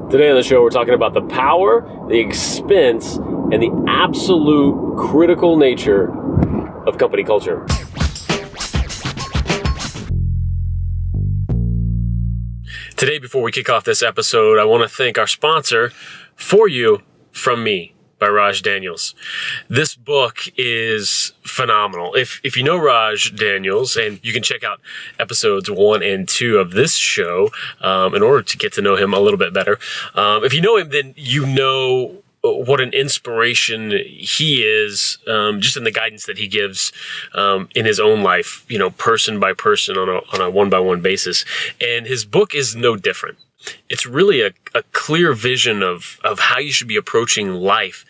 Today on the show, we're talking about the power, the expense, and the absolute critical nature of company culture. Today, before we kick off this episode, I want to thank our sponsor, For You, From Me, by Raj Daniels. This book is phenomenal. If you know Raj Daniels, and you can check out episodes 1 and 2 of this show in order to get to know him a little bit better. If you know him, then you know what an inspiration he is, just in the guidance that he gives in his own life, person by person on a one-by-one basis. And his book is no different. It's really a clear vision of how you should be approaching life,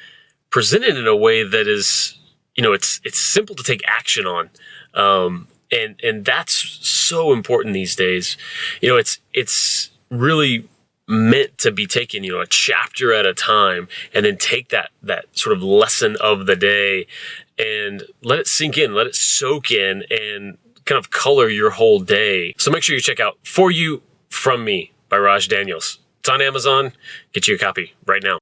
presented in a way that is, it's simple to take action on. And that's so important these days. It's really meant to be taken, a chapter at a time, and then take that sort of lesson of the day and let it sink in, let it soak in, and kind of color your whole day. So make sure you check out For You, From Me by Raj Daniels. It's on Amazon. Get you a copy right now.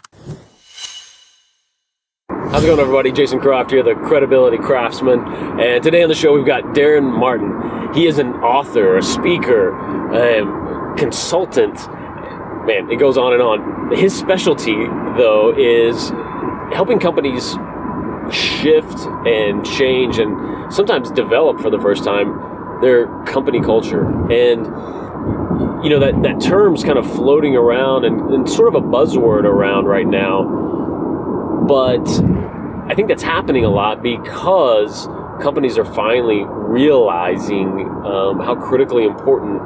How's it going, everybody? Jason Croft here, the Credibility Craftsman. And today on the show, we've got Daren Martin. He is an author, a speaker, a consultant. Man, it goes on and on. His specialty, though, is helping companies shift and change and sometimes develop for the first time their company culture. And that term's kind of floating around and sort of a buzzword around right now. But I think that's happening a lot because companies are finally realizing how critically important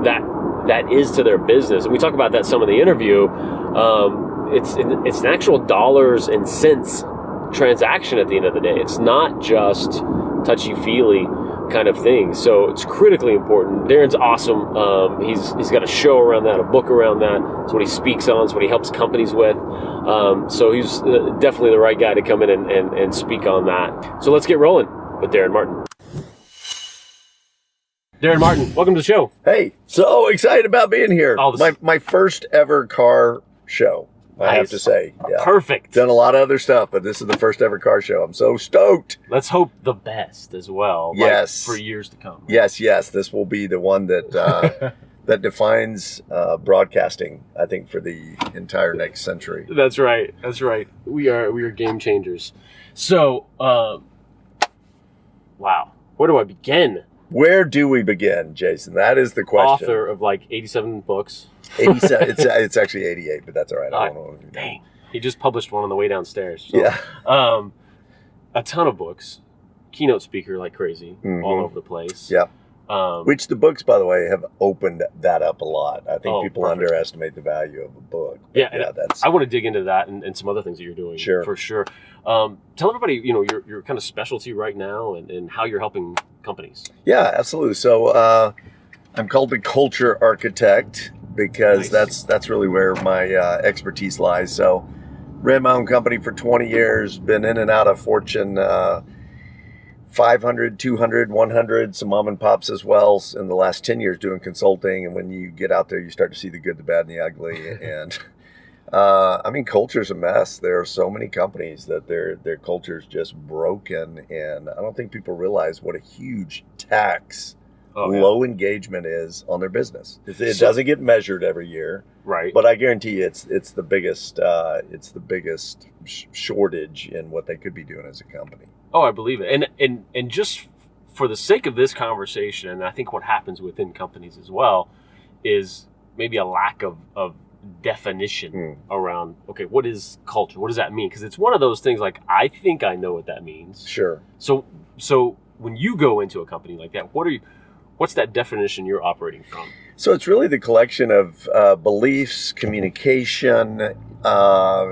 that is to their business. And we talk about that some in the interview. It's an actual dollars and cents transaction at the end of the day. It's not just touchy-feely kind of thing. So it's critically important. Daren's awesome. He's got a show around that, a book around that. It's what he speaks on. It's what he helps companies with. So he's definitely the right guy to come in and speak on that. So let's get rolling with Daren Martin. Daren Martin, welcome to the show. Hey, so excited about being here. Oh, my first ever car show, I have to say. Yeah. Perfect. Done a lot of other stuff, but this is the first ever car show. I'm so stoked. Let's hope the best as well. Yes. For years to come. Yes. This will be the one that that defines broadcasting, I think, for the entire next century. That's right. We are game changers. So, wow. Where do I begin? Where do we begin, Jason? That is the question. Author of 87 books. 87. It's actually 88, but that's all right. I don't know. Dang. He just published one on the way downstairs. So, yeah. A ton of books. Keynote speaker like crazy, all over the place. Yeah. Which the books, by the way, have opened that up a lot. I think people underestimate the value of a book. Yeah, I want to dig into that and some other things that you're doing. Sure. For sure. Tell everybody, your kind of specialty right now and how you're helping companies. Yeah, absolutely. So I'm called the culture architect because that's really where my expertise lies. So ran my own company for 20 years, been in and out of Fortune 500, 200, 100, some mom and pops as well in the last 10 years doing consulting. And when you get out there, you start to see the good, the bad, and the ugly. And culture's a mess. There are so many companies that their culture's just broken. And I don't think people realize what a huge tax low engagement is on their business. It doesn't get measured every year. Right. But I guarantee you it's the biggest shortage in what they could be doing as a company. Oh, I believe it. And just for the sake of this conversation, and I think what happens within companies as well, is maybe a lack of definition around, okay, what is culture? What does that mean? Because it's one of those things like, I think I know what that means. Sure. So when you go into a company like that, what's that definition you're operating from? So it's really the collection of beliefs, communication, the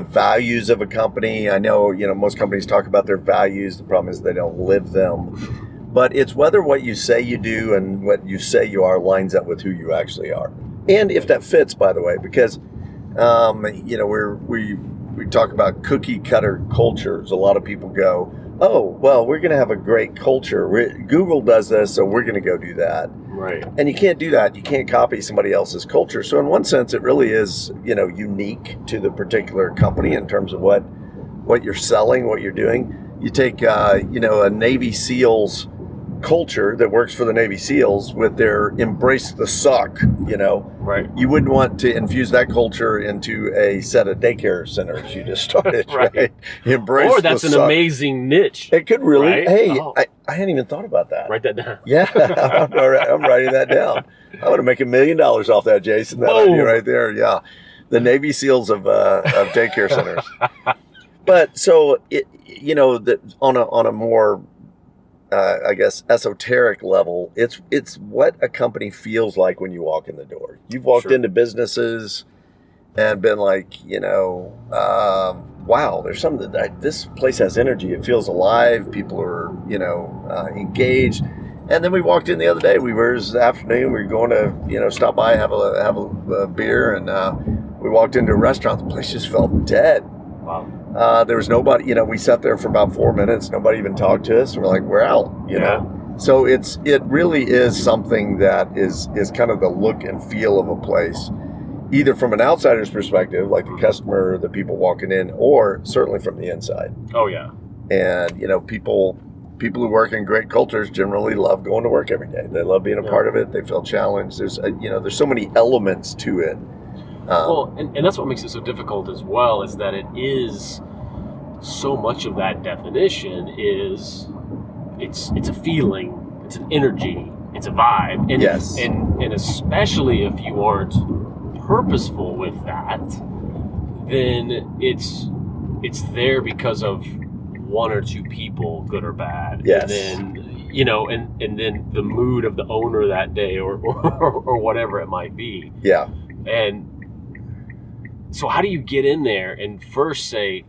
values of a company. I know, most companies talk about their values. The problem is they don't live them. But it's whether what you say you do and what you say you are lines up with who you actually are. And if that fits, by the way, because, we talk about cookie cutter cultures. A lot of people go, oh, well, we're going to have a great culture. Google does this, so we're going to go do that. Right. And you can't do that. You can't copy somebody else's culture. So in one sense, it really is, unique to the particular company in terms of what you're selling, what you're doing. You take, a Navy SEALs culture that works for the Navy SEALs with their embrace the suck, Right. You wouldn't want to infuse that culture into a set of daycare centers you just started, right? Embrace or that's the an suck. amazing niche. It could really, right? hey, Oh. I hadn't even thought about that. Write that down. Yeah, I'm writing that down. I want to make $1 million off that, Jason. That idea right there. Yeah, the Navy SEALs of daycare centers. But so on a more I guess esoteric level, it's what a company feels like when you walk in the door. You've walked into businesses and been like, wow, there's something this place has energy. It feels alive. People are, engaged. And then we walked in the other day. It was the afternoon. We were going to, stop by, have a beer, and we walked into a restaurant. The place just felt dead. Wow. There was nobody. We sat there for about 4 minutes. Nobody even talked to us. We're like, we're out. You know. So it really is something that is kind of the look and feel of a place, either from an outsider's perspective, like the customer, the people walking in, or certainly from the inside. Oh yeah. And people who work in great cultures generally love going to work every day. They love being a part of it. They feel challenged. There's there's so many elements to it. And that's what makes it so difficult as well, is that it is so much of that definition is it's a feeling, it's an energy, it's a vibe, and yes, and especially if you aren't purposeful with that, then it's there because of one or two people, good or bad. Yes. And then and then the mood of the owner that day or whatever it might be. Yeah. And so how do you get in there and first say,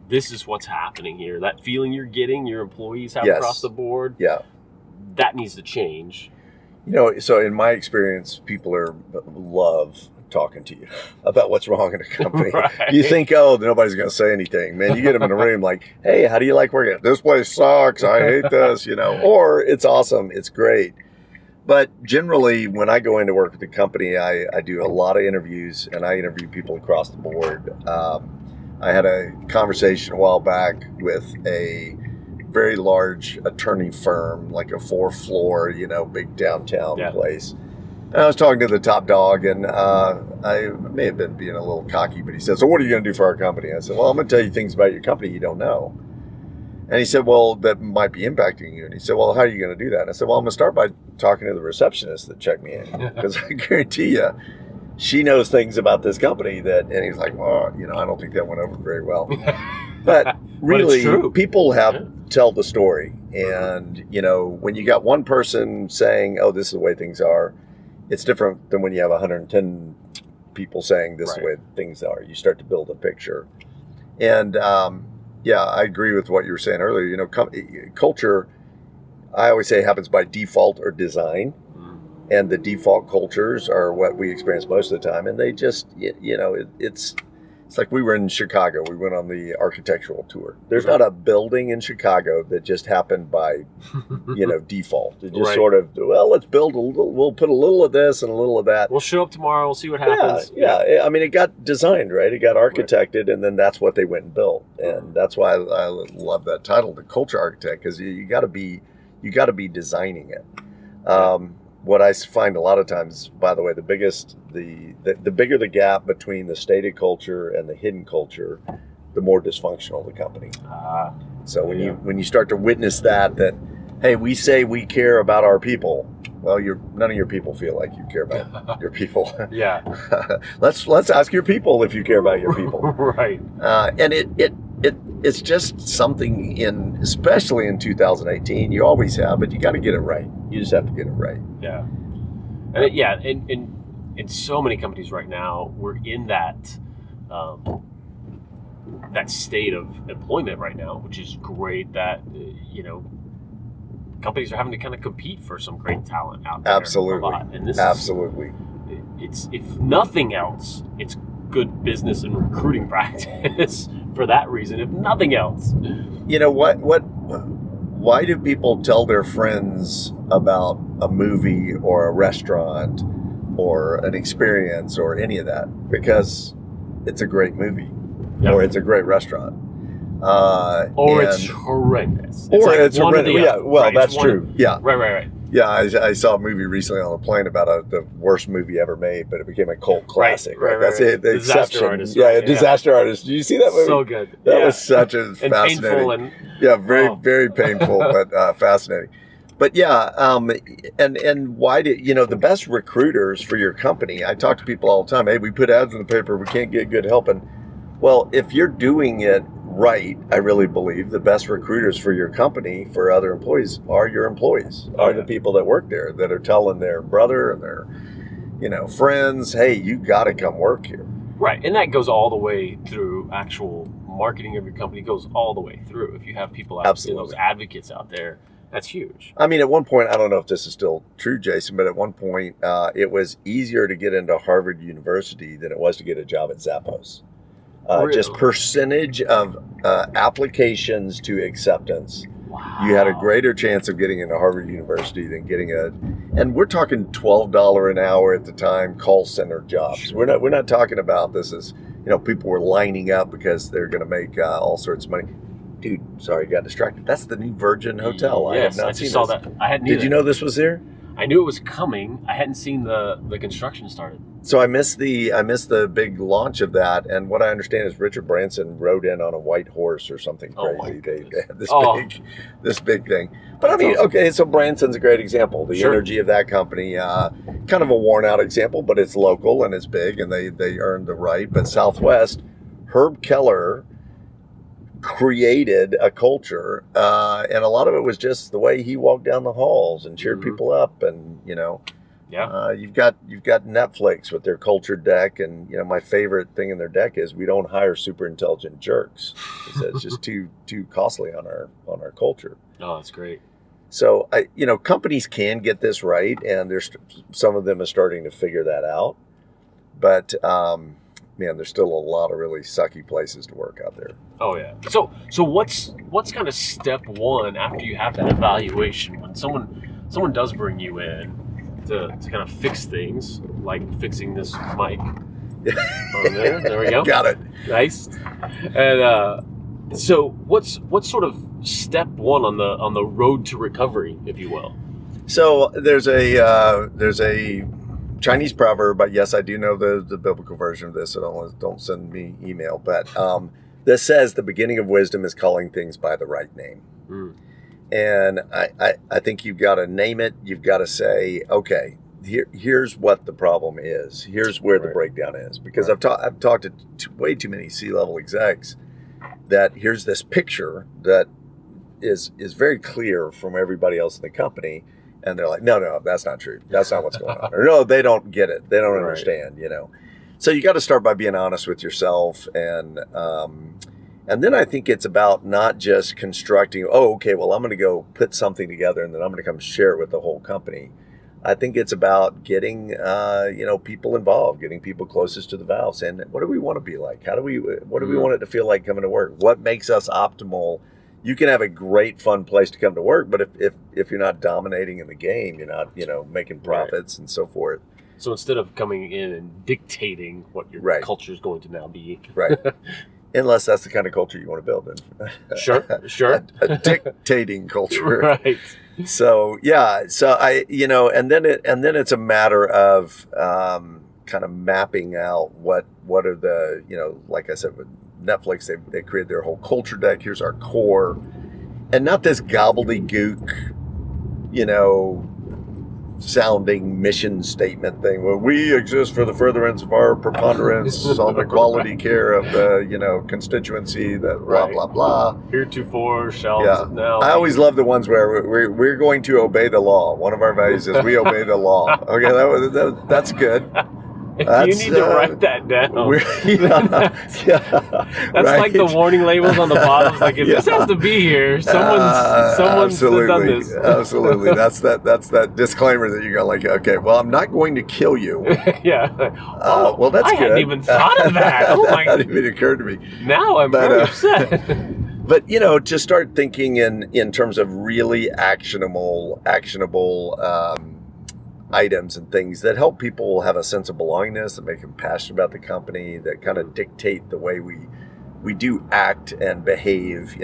this is what's happening here? That feeling you're getting, your employees have across the board, that needs to change. So in my experience, people love talking to you about what's wrong in a company. Right. You think, nobody's going to say anything. Man, you get them in a room like, hey, how do you like working? This place sucks. I hate this, or it's awesome. It's great. But generally, when I go into work with the company, I do a lot of interviews, and I interview people across the board. I had a conversation a while back with a very large attorney firm, like a 4-floor, big downtown place. And I was talking to the top dog, and I may have been being a little cocky, but he said, so what are you going to do for our company? I said, well, I'm going to tell you things about your company you don't know. And he said, well, that might be impacting you. And he said, well, how are you going to do that? And I said, well, I'm going to start by talking to the receptionist that checked me in, because I guarantee you, she knows things about this company and he's like, well, I don't think that went over very well. But really, people tell the story. And, when you got one person saying, oh, this is the way things are, it's different than when you have 110 people saying this is the way things are. You start to build a picture. And, I agree with what you were saying earlier. Culture, I always say, happens by default or design. And the default cultures are what we experience most of the time. And they just, it's like we were in Chicago. We went on the architectural tour. There's not a building in Chicago that just happened by, default. It just sort of, let's build a little, we'll put a little of this and a little of that. We'll show up tomorrow. We'll see what happens. Yeah. I mean, it got designed, right? It got architected, and then that's what they went and built. And that's why I love that title, the culture architect, because you got to be designing it. What I find a lot of times, by the way, the bigger the gap between the stated culture and the hidden culture, the more dysfunctional the company. So when you start to witness that, hey, we say we care about our people. Well, none of your people feel like you care about your people. Yeah. Let's ask your people if you care about your people. Right. And it's just something especially in 2018, you always have, but you got to get it right. You just have to get it right. Yeah. And in so many companies right now, we're in that state of employment right now, which is great that, companies are having to kind of compete for some great talent out there. Absolutely. A lot. And this Absolutely. It's, if nothing else, it's good business and recruiting practice for that reason, if nothing else. Why do people tell their friends about a movie or a restaurant or an experience or any of that because it's a great movie or it's a great restaurant. Or it's horrendous. Or it's horrendous. Yeah, well, that's true. Yeah. Right. Yeah, I saw a movie recently on a plane about the worst movie ever made, but it became a cult classic. Right. That's it. The Disaster exception. Artist. Yeah, Disaster Artist. Did you see that movie? So good. That was such a and fascinating. Painful very painful, but fascinating. But yeah, and why did the best recruiters for your company? I talk to people all the time. Hey, we put ads in the paper. We can't get good help. And well, if you're doing it right, I really believe the best recruiters for your company, for other employees, are your employees, are the people that work there that are telling their brother and their, friends, hey, you got to come work here. Right, and that goes all the way through actual marketing of your company. Goes all the way through. If you have people out there, those advocates out there, that's huge. I mean, at one point, I don't know if this is still true, Jason, but at one point, it was easier to get into Harvard University than it was to get a job at Zappos. Really? Just percentage of applications to acceptance. Wow. You had a greater chance of getting into Harvard University than getting and we're talking $12 an hour at the time call center jobs. Sure. We're not talking about this as people were lining up because they're going to make all sorts of money. Dude, sorry, got distracted. That's the new Virgin Hotel. Yes, I just saw that. I hadn't. Did you know this was there? I knew it was coming. I hadn't seen the construction started. So I missed the big launch of that. And what I understand is Richard Branson rode in on a white horse or something crazy. They had this big thing. But I mean, okay, so Branson's a great example. The energy of that company, kind of a worn out example, but it's local and it's big and they earned the right. But Southwest, Herb Keller created a culture, and a lot of it was just the way he walked down the halls and cheered people up, and you've got Netflix with their culture deck, and my favorite thing in their deck is we don't hire super intelligent jerks. It's just too costly on our culture. Oh, that's great. So companies can get this right, and there's some of them are starting to figure that out, but man, there's still a lot of really sucky places to work out there. Oh yeah. So what's kind of step one after you have that evaluation when someone does bring you in to kind of fix things, like fixing this mic? On there we go. Got it. Nice. And so what's sort of step one on the road to recovery, if you will? So there's a Chinese proverb, but yes, I do know the biblical version of this, so don't send me email. But this says the beginning of wisdom is calling things by the right name. And I think you've got to name it. You've got to say, okay, here's what the problem is. Here's where the breakdown is. Because I've talked to way too many C-level execs that here's this picture that is very clear from everybody else in the company. And they're like, no, that's not true. That's not what's going on. Or no, they don't get it. They don't understand, So you got to start by being honest with yourself. And then I think it's about not just constructing, I'm going to go put something together and then I'm going to come share it with the whole company. I think it's about getting, people involved, getting people closest to the valve, saying, what do we want to be like? What do we want it to feel like coming to work? What makes us optimal? You can have a great, fun place to come to work, but if you're not dominating in the game, you're not, making profits and so forth. So instead of coming in and dictating what your culture is going to now be. Right. Unless that's the kind of culture you want to build in. Sure. a dictating culture. Right. So, yeah. So and then it's a matter of kind of mapping out what are the, like I said, with Netflix, they created their whole culture deck. Here's our core, and not this gobbledygook, sounding mission statement thing where we exist for the furtherance of our preponderance on the quality care of the constituency that blah blah blah. Heretofore shall now. I always love the ones where we're going to obey the law. One of our values is we obey the law. Okay, that's good. You need to write that down. That's like the warning labels on the bottles. Like if this has to be here, someone's done this. Absolutely. That's that disclaimer that you got. Like, okay, well, I'm not going to kill you. Well, that's good. I hadn't even thought of that. Oh my! That didn't even occur to me. Now I'm very upset. But to start thinking in terms of really actionable items and things that help people have a sense of belongingness, that make them passionate about the company, that kind of dictate the way we do act and behave.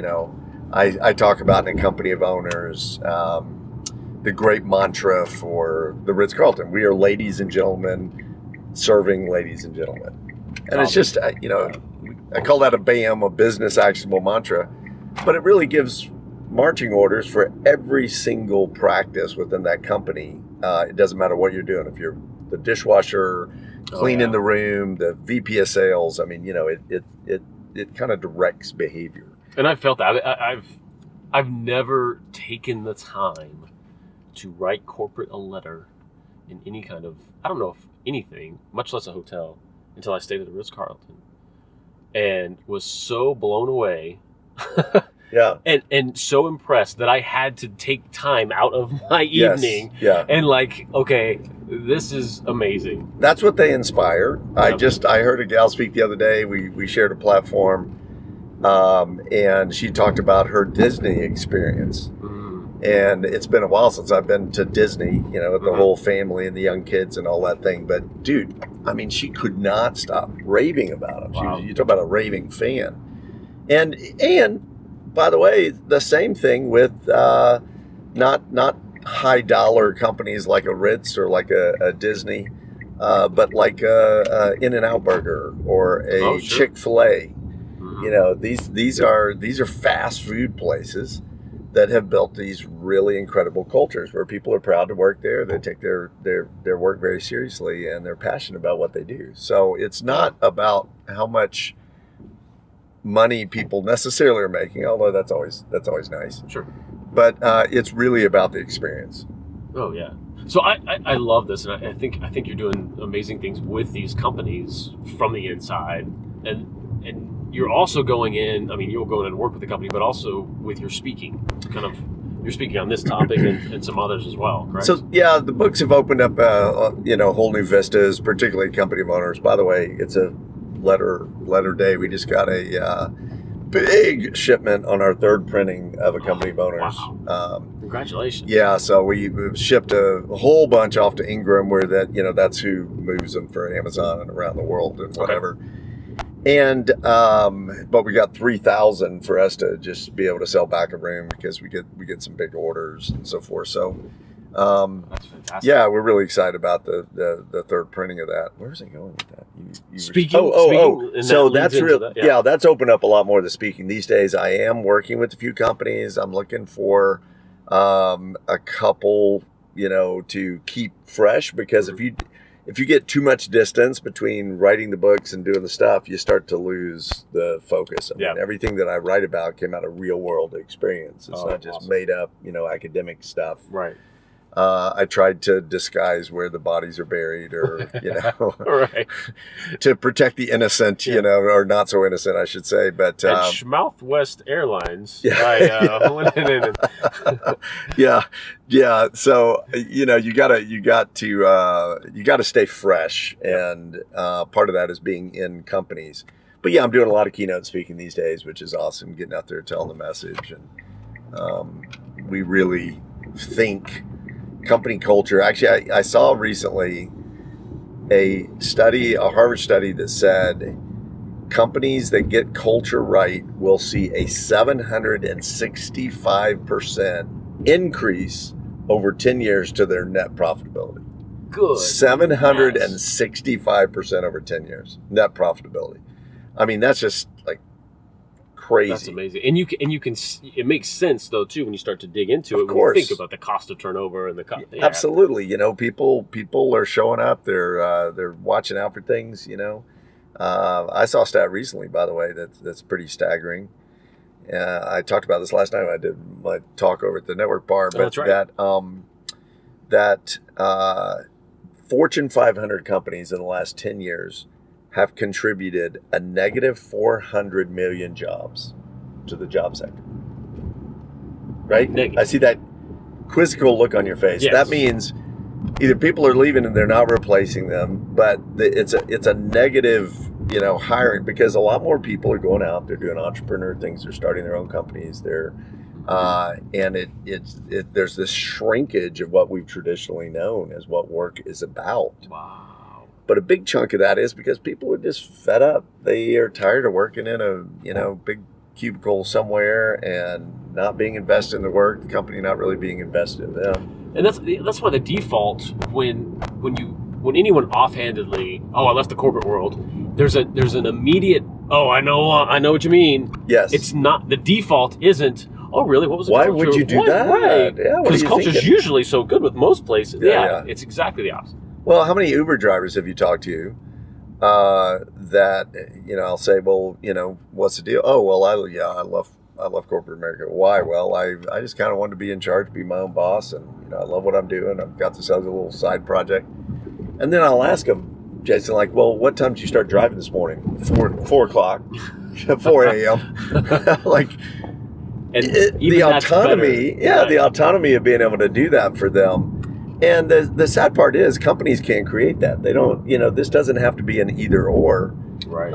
I talk about in a company of owners the great mantra for the Ritz-Carlton: we are ladies and gentlemen serving ladies and gentlemen. And it's just, I call that a BAM, a business actionable mantra, but it really gives marching orders for every single practice within that company. It doesn't matter what you're doing. If you're the dishwasher, cleaning the room, the VP of sales, it kind of directs behavior. And I felt that. I've never taken the time to write corporate a letter in any kind of, I don't know if anything, much less a hotel, until I stayed at the Ritz-Carlton, and was so blown away. Yeah. And so impressed that I had to take time out of my evening. Yeah. And okay, this is amazing. That's what they inspire. I heard a gal speak the other day. We shared a platform, and she talked about her Disney experience. And it's been a while since I've been to Disney, with the whole family and the young kids and all that thing. But dude, she could not stop raving about them. Wow. You talk about a raving fan. And by the way, the same thing with not high dollar companies like a Ritz or like a Disney, but like a In-N-Out Burger or a Chick-fil-A. These are fast food places that have built these really incredible cultures where people are proud to work there. They take their work very seriously, and they're passionate about what they do. So it's not about how much money people necessarily are making, although that's always nice. Sure. But it's really about the experience. Oh yeah. So I love this, and I think you're doing amazing things with these companies from the inside, and you're also going in. You'll go in and work with the company, but also with your speaking. You're speaking on this topic and some others as well, correct? So yeah, the books have opened up whole new vistas, particularly company of owners. By the way, it's a letter day. We just got a big shipment on our third printing of a company of owners. Wow. Congratulations. Yeah, so we've shipped a whole bunch off to Ingram, where that's who moves them for Amazon and around the world and whatever. Okay. And but we got 3,000 for us to just be able to sell back a room, because we get some big orders and so forth. So that's fantastic. Yeah, we're really excited about the third printing of that. Where's it going with that? Speaking. So that's real. Yeah, that's opened up a lot more of the speaking these days. I am working with a few companies. I'm looking for a couple, to keep fresh, because if you get too much distance between writing the books and doing the stuff, you start to lose the focus. Everything that I write about came out of real world experience. It's not just made up, academic stuff. Right. I tried to disguise where the bodies are buried, or, right, to protect the innocent, or not so innocent, I should say. But and Schmouthwest Airlines. Yeah. So you got to stay fresh, and part of that is being in companies. But yeah, I'm doing a lot of keynote speaking these days, which is awesome. Getting out there, telling the message, and we really think company culture. Actually, I saw recently a Harvard study that said companies that get culture right will see a 765% increase over 10 years to their net profitability. Good. 765% over 10 years net profitability. That's just like crazy. That's amazing. And you can. It makes sense though too when you start to dig into it. Of course. When you think about the cost of turnover and the cost. Yeah. Absolutely. People are showing up. They're watching out for things. I saw a stat recently, by the way, that's pretty staggering. I talked about this last night when I did my talk over at the network bar. But that's right. that Fortune 500 companies in the last 10 years have contributed a negative 400 million jobs to the job sector. Right? Negative. I see that quizzical look on your face. Yes. That means either people are leaving and they're not replacing them, but it's a negative hiring, because a lot more people are going out, they're doing entrepreneur things, they're starting their own companies, and there's this shrinkage of what we've traditionally known as what work is about. Wow. But a big chunk of that is because people are just fed up. They are tired of working in a big cubicle somewhere and not being invested in the work, the company not really being invested in them. And that's why the default when anyone offhandedly, I left the corporate world, there's an immediate, I know what you mean. Yes. It's not, the default isn't, oh really, what was the Why culture? would you do that? Right. Yeah, because culture's thinking? usually so good with most places. Yeah. It's exactly the opposite. Well, how many Uber drivers have you talked to that, I'll say, well, what's the deal? Oh, well, I love corporate America. Why? Well, I just kind of wanted to be in charge, be my own boss, and I love what I'm doing. I've got this other little side project. And then I'll ask them, Jason, like, well, what time did you start driving this morning? 4 o'clock, 4 a.m. Like, and the autonomy, right. The autonomy of being able to do that for them. And the sad part is companies can't create that. They don't, this doesn't have to be an either or. Right.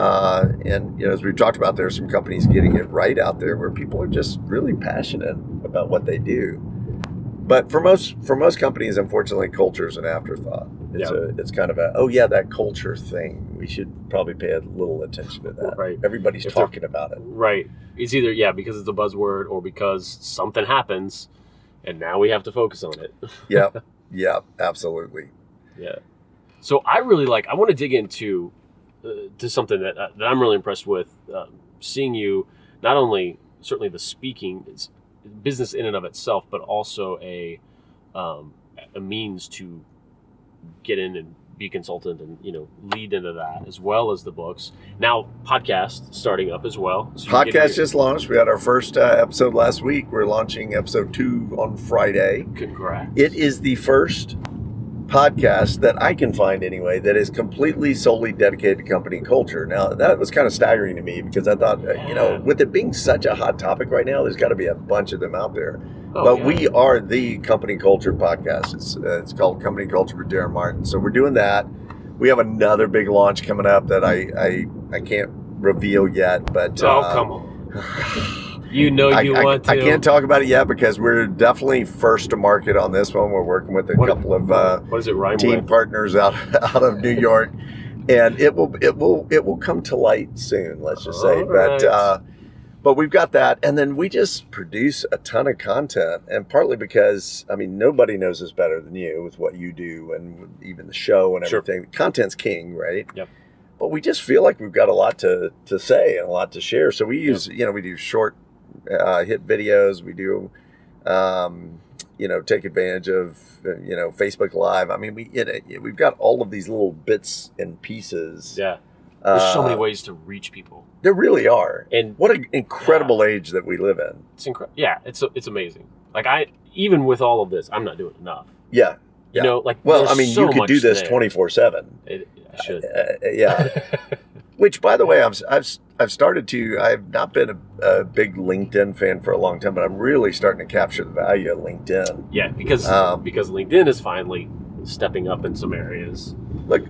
And as we've talked about, there's some companies getting it right out there where people are just really passionate about what they do. But for most companies, unfortunately, culture is an afterthought. It's kind of that culture thing. We should probably pay a little attention to that. Right. Everybody's talking about it. Right. It's either because it's a buzzword or because something happens, and now we have to focus on it. Yeah, absolutely. Yeah. So I really I want to dig into to something that I'm really impressed with, seeing you, not only certainly the speaking, it's business in and of itself, but also a means to get in and be a consultant and lead into that, as well as the books. Now podcast starting up as well. So podcast just launched. We had our first episode last week. We're launching episode 2 on Friday. Congrats. It is the first podcast that I can find anyway that is completely solely dedicated to company culture. Now that was kind of staggering to me because I thought, with it being such a hot topic right now, there's got to be a bunch of them out there. We are the company culture podcast. It's called Company Culture with Daren Martin. So we're doing that. We have another big launch coming up that I can't reveal yet, but come on. You want to. I can't talk about it yet because we're definitely first to market on this one. We're working with a couple of what does it rhyme team with? Partners out of New York, and it will come to light soon. Let's just say, but we've got that, and then we just produce a ton of content, and partly because nobody knows us better than you with what you do, and even the show and everything. Sure. Content's king, right? Yep. But we just feel like we've got a lot to say and a lot to share. So we use, we do short hit videos. We do, take advantage of, Facebook Live. We've got all of these little bits and pieces. Yeah. There's so many ways to reach people. There really are. And what an incredible age that we live in. It's incredible. Yeah, it's amazing. Even with all of this, I'm not doing enough. Yeah. You know, you could do this 24/7. I should. Yeah. Which, by the way, I've started to. I've not been a big LinkedIn fan for a long time, but I'm really starting to capture the value of LinkedIn. Yeah, because LinkedIn is finally stepping up in some areas. Look,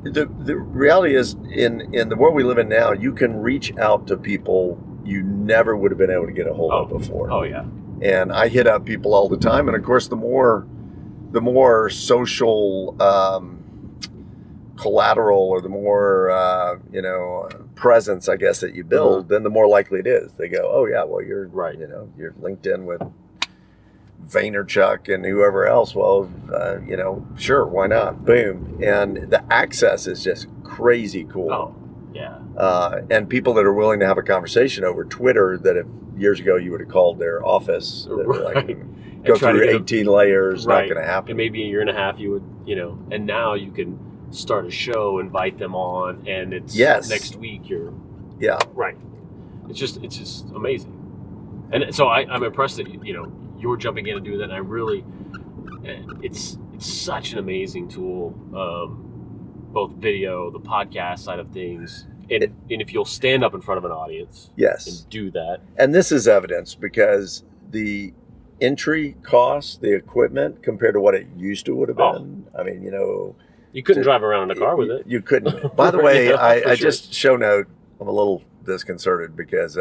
the reality is in the world we live in now, you can reach out to people you never would have been able to get a hold of before. Oh yeah. And I hit up people all the time, and of course, the more social collateral or the more presence, I guess, that you build, then the more likely it is. They go, oh yeah, well you're right. You're LinkedIn with Vaynerchuk and whoever else. Well, sure, why not? Boom, and the access is just crazy cool. Oh yeah. And people that are willing to have a conversation over Twitter that if years ago you would have called their office, right. Go through 18 layers, right. Not going to happen. And maybe a year and a half you would, and now you can start a show, invite them on, and it's next week yeah. Right. It's just amazing. And so I'm impressed that, you're jumping in and doing that. And I really, it's such an amazing tool, both video, the podcast side of things. And if you'll stand up in front of an audience and do that. And this is evidence because the entry cost, the equipment compared to what it used to would have been. You couldn't drive around in a car with it. You couldn't. By the way, Yeah, I for sure. just show note, I'm a little disconcerted because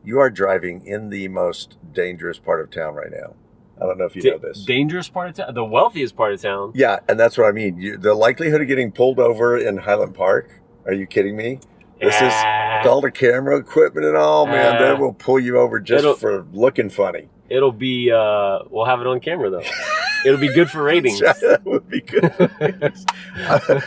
you are driving in the most dangerous part of town right now. I don't know if you know this. Dangerous part of town? The wealthiest part of town. Yeah, and that's what I mean. The likelihood of getting pulled over in Highland Park, are you kidding me? This is all the camera equipment and all, man. They will pull you over just for looking funny. It'll be, we'll have it on camera, though. It'll be good for ratings. That would be good for ratings.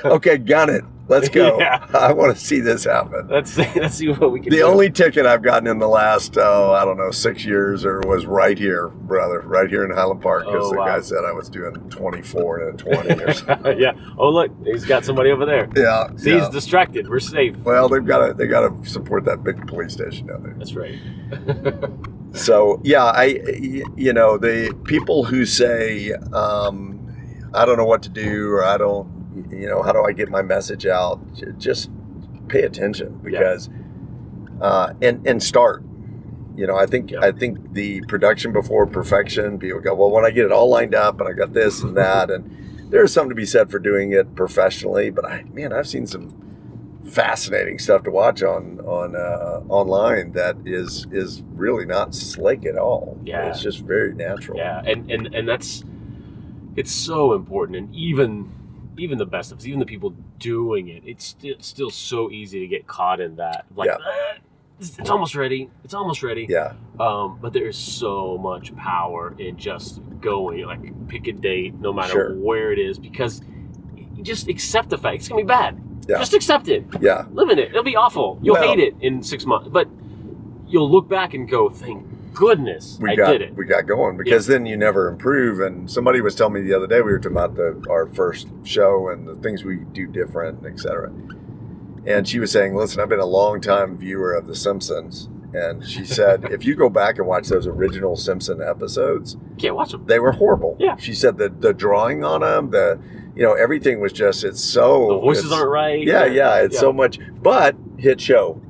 Okay, gun it. Let's go. Yeah. I want to see this happen. Let's see what we can do. The only ticket I've gotten in the last, 6 years was right here, brother. Right here in Highland Park because the guy said I was doing 24 and a 20 or something. Yeah. Oh, look. He's got somebody over there. Yeah. See, he's distracted. We're safe. Well, they got to support that big police station down there. That's right. So, yeah, the people who say, I don't know what to do or I don't, how do I get my message out? Just pay attention because, and start. I think the production before perfection, people go, well, when I get it all lined up and I got this and that, and there's something to be said for doing it professionally, but I've seen some fascinating stuff to watch on online that is really not slick at all. Yeah. It's just very natural. Yeah. And it's so important. And even the best of us, even the people doing it, it's still so easy to get caught in that. Like, it's almost ready. It's almost ready. Yeah. But there is so much power in just going, like pick a date, no matter where it is, because you just accept the fact it's going to be bad. Yeah. Just accept it. Yeah. Live in it. It'll be awful. You'll hate it in 6 months. But you'll look back and go, thank goodness I did it. We got going because then you never improve. And somebody was telling me the other day, we were talking about our first show and the things we do different, et cetera. And she was saying, listen, I've been a long time viewer of The Simpsons. And she said, if you go back and watch those original Simpson episodes, can't watch them. They were horrible. Yeah. She said that the drawing on them, everything was just, the voices aren't right. It's so much, but hit show,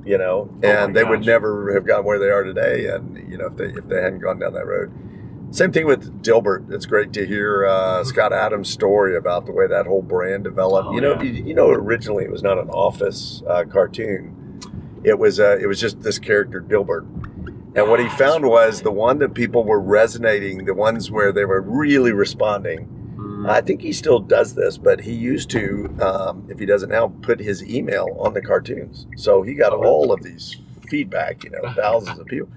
and they would never have gotten where they are today. And, if they hadn't gone down that road. Same thing with Dilbert. It's great to hear Scott Adams' story about the way that whole brand developed. Originally it was not an Office cartoon. It was just this character Dilbert. And what he found was the one that people were resonating, the ones where they were really responding. I think he still does this, but he used to, if he doesn't now, put his email on the cartoons. So he got all of these feedback, thousands of people.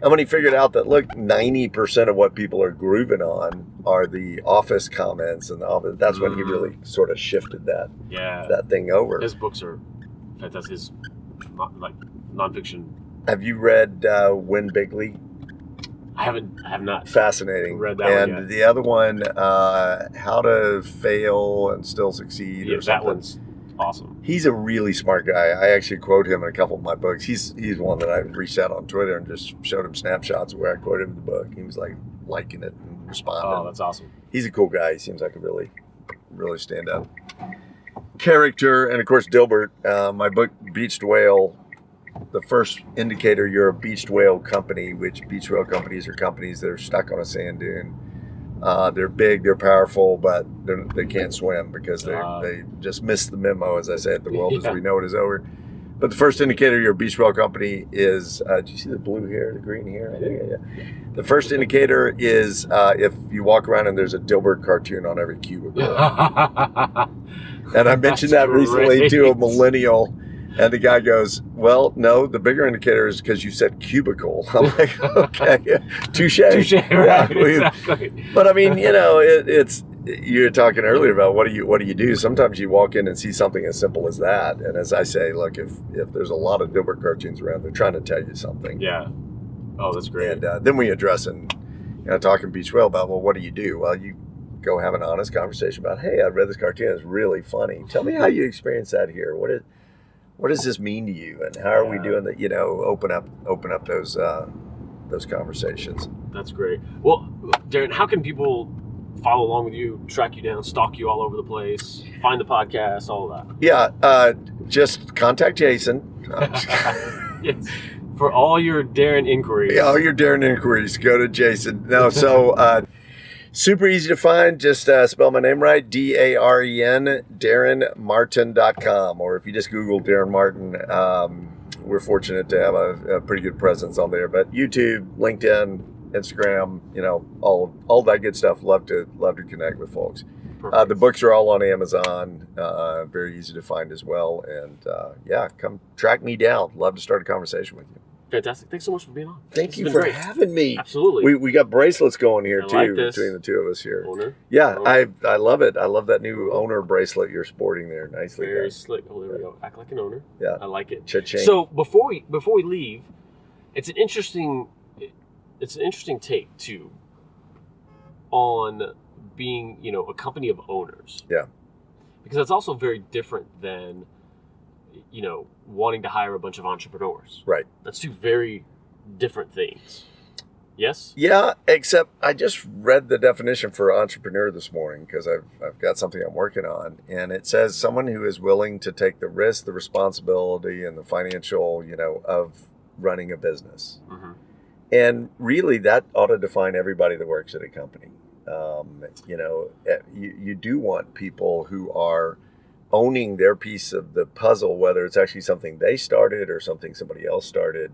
And when he figured out that, look, 90% of what people are grooving on are the Office comments and the Office, that's when he really sort of shifted that thing over. His books are fantastic. His nonfiction. Have you read Win Bigly? I have not. Fascinating. Read that and one yet. The other one, How to Fail and Still Succeed. Yeah, that one's awesome. He's a really smart guy. I actually quote him in a couple of my books. He's one that I reached out on Twitter and just showed him snapshots of where I quoted him in the book. He was like liking it and responding. Oh, that's awesome. He's a cool guy. He seems like a really, really stand up character. And of course, Dilbert, my book, Beached Whale. The first indicator you're a beached whale company, which beached whale companies are companies that are stuck on a sand dune. They're big, they're powerful, but they can't swim because they just missed the memo, as I say, the world as we know it is over. But the first indicator you're a beached whale company is, do you see the blue here, the green here? Yeah. The first indicator is if you walk around and there's a Dilbert cartoon on every cubicle. And I mentioned that recently to a millennial. And the guy goes, well, no, the bigger indicator is because you said cubicle. I'm like, okay, touche. Touche, right, exactly. But I mean, it's you were talking earlier about what do you do? Sometimes you walk in and see something as simple as that. And as I say, look, if there's a lot of Dilbert cartoons around, they're trying to tell you something. Yeah. Oh, that's great. And then we address and talking Beach Whale about, well, what do you do? Well, you go have an honest conversation about, hey, I read this cartoon. It's really funny. Tell me how you experience that here. What does this mean to you, and how are we doing that? Open up those conversations. That's great. Well, Daren, how can people follow along with you, track you down, stalk you all over the place, find the podcast, all of that? Yeah, just contact Jason. Yes. For all your Daren inquiries. Yeah, all your Daren inquiries, go to Jason. No, so Super easy to find. Just spell my name right, Daren, DarenMartin.com. Or if you just Google Daren Martin, we're fortunate to have a pretty good presence on there. But YouTube, LinkedIn, Instagram, all that good stuff. Love to connect with folks. The books are all on Amazon. Very easy to find as well. And come track me down. Love to start a conversation with you. Fantastic. Thanks so much for being on. Thank you for having me. Absolutely. We got bracelets going here too, like this. between the two of us here. Owner. Yeah, I love it. I love that new owner bracelet you're sporting there. Nicely done. Very slick. Oh, there we go. Act like an owner. Yeah. I like it. Cha-ching. So before we leave, it's an interesting take too on being, a company of owners. Yeah. Because that's also very different than wanting to hire a bunch of entrepreneurs. Right. That's two very different things. Yes? Yeah, except I just read the definition for entrepreneur this morning because I've got something I'm working on, and it says someone who is willing to take the risk, the responsibility, and the financial, of running a business. Mm-hmm. And really, that ought to define everybody that works at a company. You do want people who are owning their piece of the puzzle, whether it's actually something they started or something somebody else started.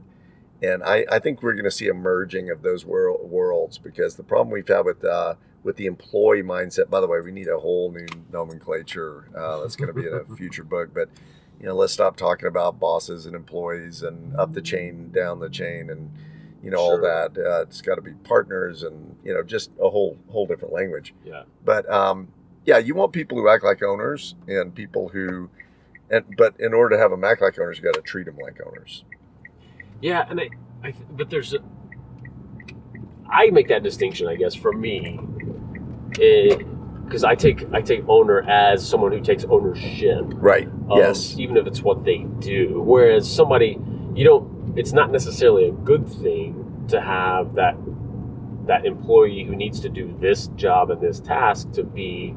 And I think we're going to see a merging of those worlds, because the problem we've had with the employee mindset, by the way, we need a whole new nomenclature that's going to be in a future book. But, let's stop talking about bosses and employees and up the chain, down the chain, and, all that. It's got to be partners and, just a whole different language. Yeah. But, you want people who act like owners and people who, but in order to have them act like owners, you got to treat them like owners. Yeah, and I make that distinction, I guess, for me, because I take owner as someone who takes ownership. Right. Yes. Even if it's what they do, whereas somebody, it's not necessarily a good thing to have that employee who needs to do this job and this task to be,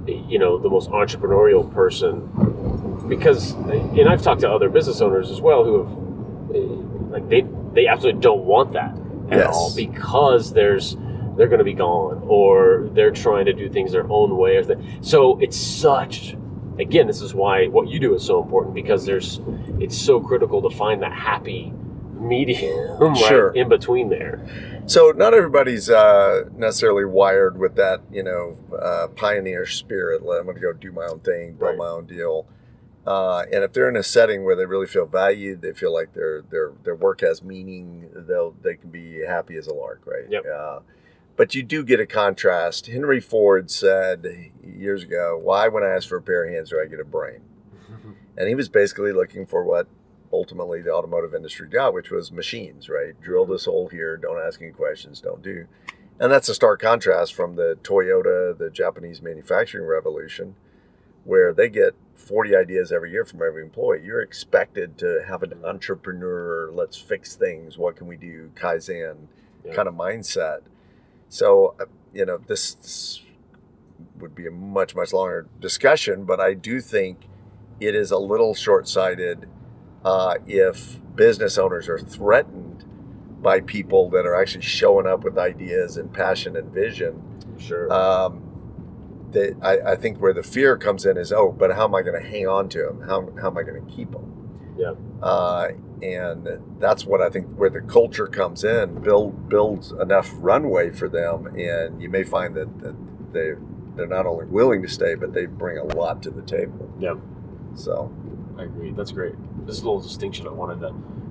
the most entrepreneurial person, because, and I've talked to other business owners as well who have, they absolutely don't want that at all, because they're going to be gone, or they're trying to do things their own way. So it's again, this is why what you do is so important, because it's so critical to find that happy medium sure. in between there. So not everybody's necessarily wired with that, pioneer spirit. I'm going to go do my own thing, build my own deal. And if they're in a setting where they really feel valued, they feel like their work has meaning, they can be happy as a lark, right? Yep. But you do get a contrast. Henry Ford said years ago, "Why, when I ask for a pair of hands, do I get a brain?" And he was basically looking for what ultimately the automotive industry got, which was machines, right? Drill this hole here, don't ask any questions, don't do. And that's a stark contrast from the Toyota, the Japanese manufacturing revolution, where they get 40 ideas every year from every employee. You're expected to have an entrepreneur, let's fix things, what can we do, Kaizen kind of mindset. So, this would be a much, much longer discussion, but I do think it is a little short-sighted if business owners are threatened by people that are actually showing up with ideas and passion and vision. Sure. I think where the fear comes in is, but how am I going to hang on to them? How am I going to keep them? Yeah. And that's what I think where the culture comes in, builds enough runway for them, and you may find that they're not only willing to stay, but they bring a lot to the table. Yeah. So. I agree. That's great. This is a little distinction I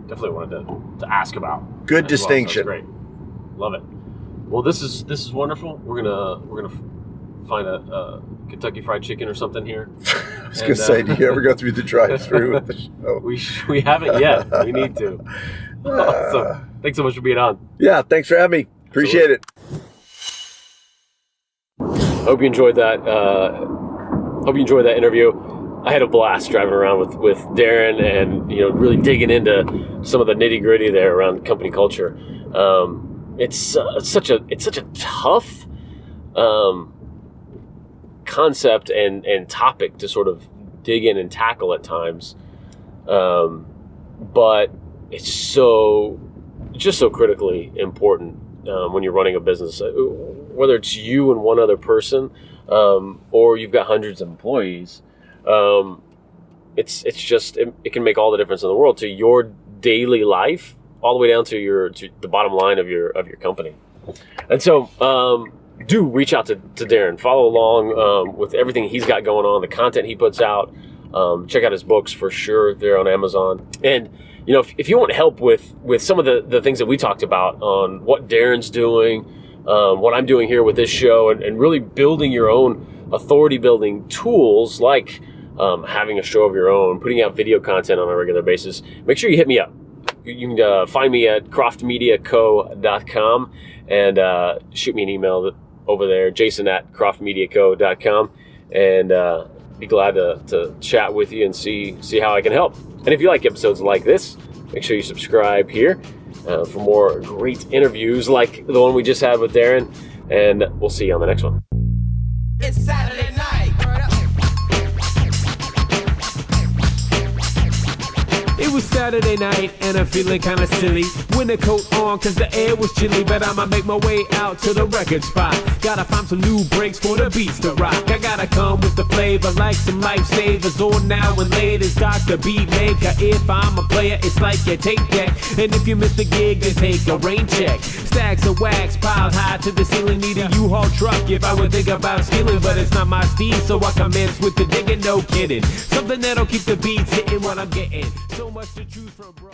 definitely wanted to ask about. Good distinction. Well, so that's great. Love it. Well, this is wonderful. We're gonna find a Kentucky Fried Chicken or something here. I was gonna say, do you ever go through the drive-thru with the show? We haven't yet. We need to. So thanks so much for being on. Yeah, thanks for having me. Appreciate it. Hope you enjoyed that. Interview. I had a blast driving around with Daren, and really digging into some of the nitty gritty there around company culture. It's such a tough concept and topic to sort of dig in and tackle at times, but it's just so critically important when you're running a business. whether it's you and one other person, or you've got hundreds of employees, it can make all the difference in the world to your daily life, all the way down to the bottom line of your company. And so, do reach out to Daren. Follow along with everything he's got going on, the content he puts out. Check out his books for sure. They're on Amazon. And if you want help with some of the things that we talked about on what Daren's doing, what I'm doing here with this show, and really building your own authority building tools like having a show of your own, putting out video content on a regular basis, make sure you hit me up. You can find me at croftmediaco.com and shoot me an email over there, jason@croftmediaco.com, and be glad to chat with you and see how I can help. And if you like episodes like this, make sure you subscribe here for more great interviews like the one we just had with Daren, and we'll see you on the next one. It's Saturday night. It was Saturday night and I'm feeling kinda silly. Winter coat on cause the air was chilly, but I'ma make my way out to the record spot. Gotta find some new breaks for the beats to rock. I gotta come with the flavor like some lifesavers. On now and later's Dr. Beatmaker. If I'm a player, it's like your tape deck. And if you miss the gig, then take a rain check. Stacks of wax piled high to the ceiling. Need a U-Haul truck if I would think about stealing, but it's not my steed, so I commence with the digging, no kidding. Something that'll keep the beats hitting what I'm getting. So much to choose from, bro.